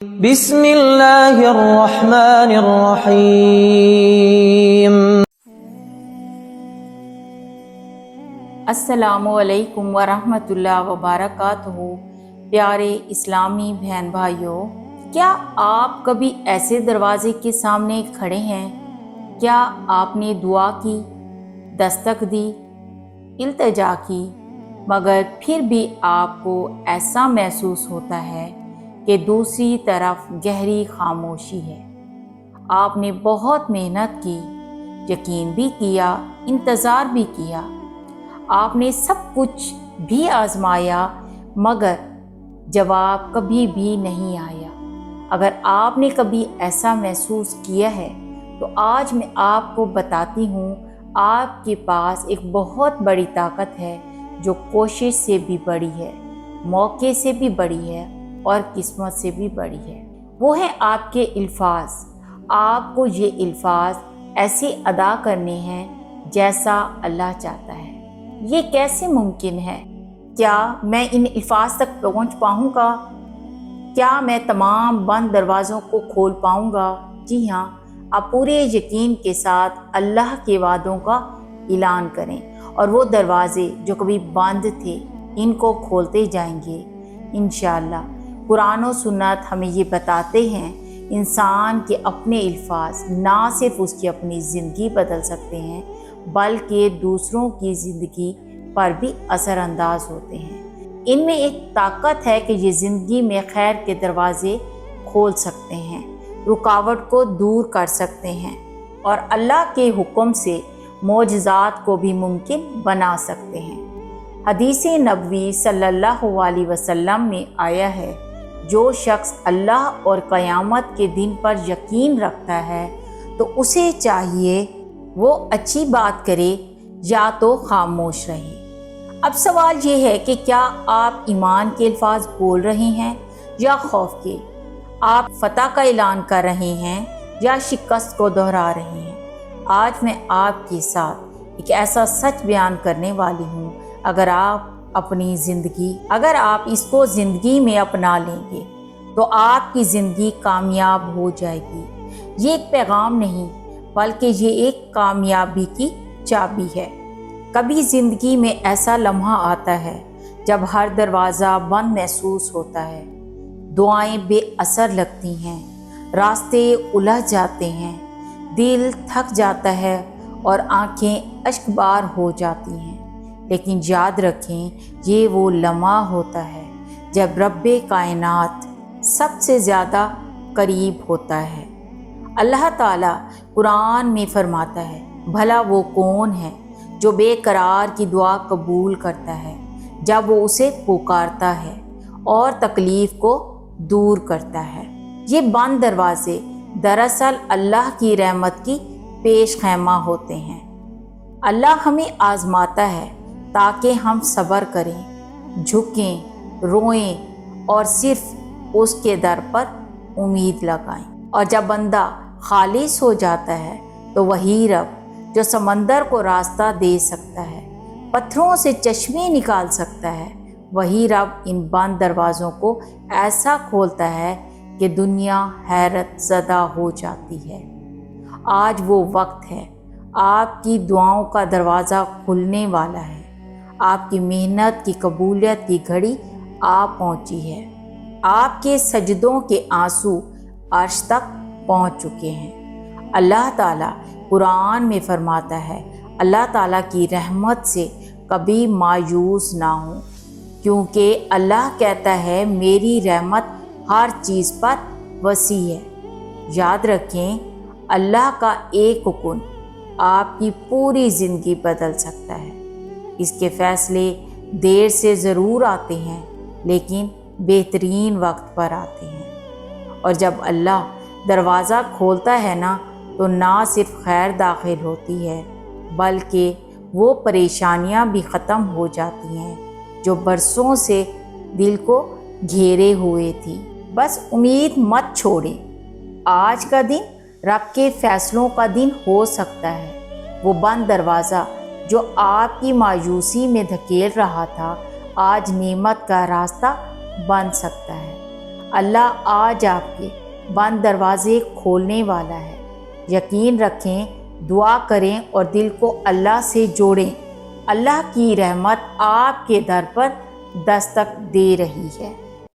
بسم اللہ الرحمن الرحیم۔ السلام علیکم ورحمۃ اللہ وبرکاتہ۔ پیارے اسلامی بہن بھائیوں، کیا آپ کبھی ایسے دروازے کے سامنے کھڑے ہیں؟ کیا آپ نے دعا کی، دستک دی، التجا کی، مگر پھر بھی آپ کو ایسا محسوس ہوتا ہے کہ دوسری طرف گہری خاموشی ہے؟ آپ نے بہت محنت کی، یقین بھی کیا، انتظار بھی کیا، آپ نے سب کچھ بھی آزمایا، مگر جواب کبھی بھی نہیں آیا۔ اگر آپ نے کبھی ایسا محسوس کیا ہے تو آج میں آپ کو بتاتی ہوں، آپ کے پاس ایک بہت بڑی طاقت ہے جو کوشش سے بھی بڑی ہے، موقع سے بھی بڑی ہے اور قسمت سے بھی بڑی ہے۔ وہ ہے آپ کے الفاظ۔ آپ کو یہ الفاظ ایسے ادا کرنے ہیں جیسا اللہ چاہتا ہے۔ یہ کیسے ممکن ہے؟ کیا میں ان الفاظ تک پہنچ پاؤں گا؟ کیا میں تمام بند دروازوں کو کھول پاؤں گا؟ جی ہاں، آپ پورے یقین کے ساتھ اللہ کے وعدوں کا اعلان کریں اور وہ دروازے جو کبھی بند تھے ان کو کھولتے جائیں گے انشاءاللہ۔ قرآن و سنت ہمیں یہ بتاتے ہیں، انسان کے اپنے الفاظ نہ صرف اس کی اپنی زندگی بدل سکتے ہیں بلکہ دوسروں کی زندگی پر بھی اثر انداز ہوتے ہیں۔ ان میں ایک طاقت ہے کہ یہ زندگی میں خیر کے دروازے کھول سکتے ہیں، رکاوٹ کو دور کر سکتے ہیں اور اللہ کے حکم سے معجزات کو بھی ممکن بنا سکتے ہیں۔ حدیث نبوی صلی اللہ علیہ وسلم میں آیا ہے، جو شخص اللہ اور قیامت کے دن پر یقین رکھتا ہے تو اسے چاہیے وہ اچھی بات کرے یا تو خاموش رہے۔ اب سوال یہ ہے کہ کیا آپ ایمان کے الفاظ بول رہے ہیں یا خوف کے؟ آپ فتح کا اعلان کر رہے ہیں یا شکست کو دہرا رہے ہیں؟ آج میں آپ کے ساتھ ایک ایسا سچ بیان کرنے والی ہوں، اگر آپ اس کو زندگی میں اپنا لیں گے تو آپ کی زندگی کامیاب ہو جائے گی۔ یہ ایک پیغام نہیں بلکہ یہ ایک کامیابی کی چابی ہے۔ کبھی زندگی میں ایسا لمحہ آتا ہے جب ہر دروازہ بند محسوس ہوتا ہے، دعائیں بے اثر لگتی ہیں، راستے الجھ جاتے ہیں، دل تھک جاتا ہے اور آنکھیں اشک بار ہو جاتی ہیں، لیکن یاد رکھیں یہ وہ لمحہ ہوتا ہے جب رب کائنات سب سے زیادہ قریب ہوتا ہے۔ اللہ تعالیٰ قرآن میں فرماتا ہے، بھلا وہ کون ہے جو بے قرار کی دعا قبول کرتا ہے جب وہ اسے پکارتا ہے اور تکلیف کو دور کرتا ہے۔ یہ بند دروازے دراصل اللہ کی رحمت کی پیش خیمہ ہوتے ہیں۔ اللہ ہمیں آزماتا ہے تاکہ ہم صبر کریں، جھکیں، روئیں اور صرف اس کے در پر امید لگائیں۔ اور جب بندہ خالص ہو جاتا ہے تو وہی رب جو سمندر کو راستہ دے سکتا ہے، پتھروں سے چشمے نکال سکتا ہے، وہی رب ان بند دروازوں کو ایسا کھولتا ہے کہ دنیا حیرت زدہ ہو جاتی ہے۔ آج وہ وقت ہے، آپ کی دعاؤں کا دروازہ کھلنے والا ہے، آپ کی محنت کی قبولیت کی گھڑی آ پہنچی ہے، آپ کے سجدوں کے آنسو عرش تک پہنچ چکے ہیں۔ اللہ تعالیٰ قرآن میں فرماتا ہے، اللہ تعالیٰ کی رحمت سے کبھی مایوس نہ ہوں، کیونکہ اللہ کہتا ہے میری رحمت ہر چیز پر وسیع ہے۔ یاد رکھیں، اللہ کا ایک حکم آپ کی پوری زندگی بدل سکتا ہے۔ اس کے فیصلے دیر سے ضرور آتے ہیں لیکن بہترین وقت پر آتے ہیں۔ اور جب اللہ دروازہ کھولتا ہے نا تو نہ صرف خیر داخل ہوتی ہے بلکہ وہ پریشانیاں بھی ختم ہو جاتی ہیں جو برسوں سے دل کو گھیرے ہوئے تھی۔ بس امید مت چھوڑیں، آج کا دن رب کے فیصلوں کا دن ہو سکتا ہے۔ وہ بند دروازہ جو آپ کی مایوسی میں دھکیل رہا تھا آج نعمت کا راستہ بن سکتا ہے۔ اللہ آج آپ کے بند دروازے کھولنے والا ہے۔ یقین رکھیں، دعا کریں اور دل کو اللہ سے جوڑیں۔ اللہ کی رحمت آپ کے در پر دستک دے رہی ہے۔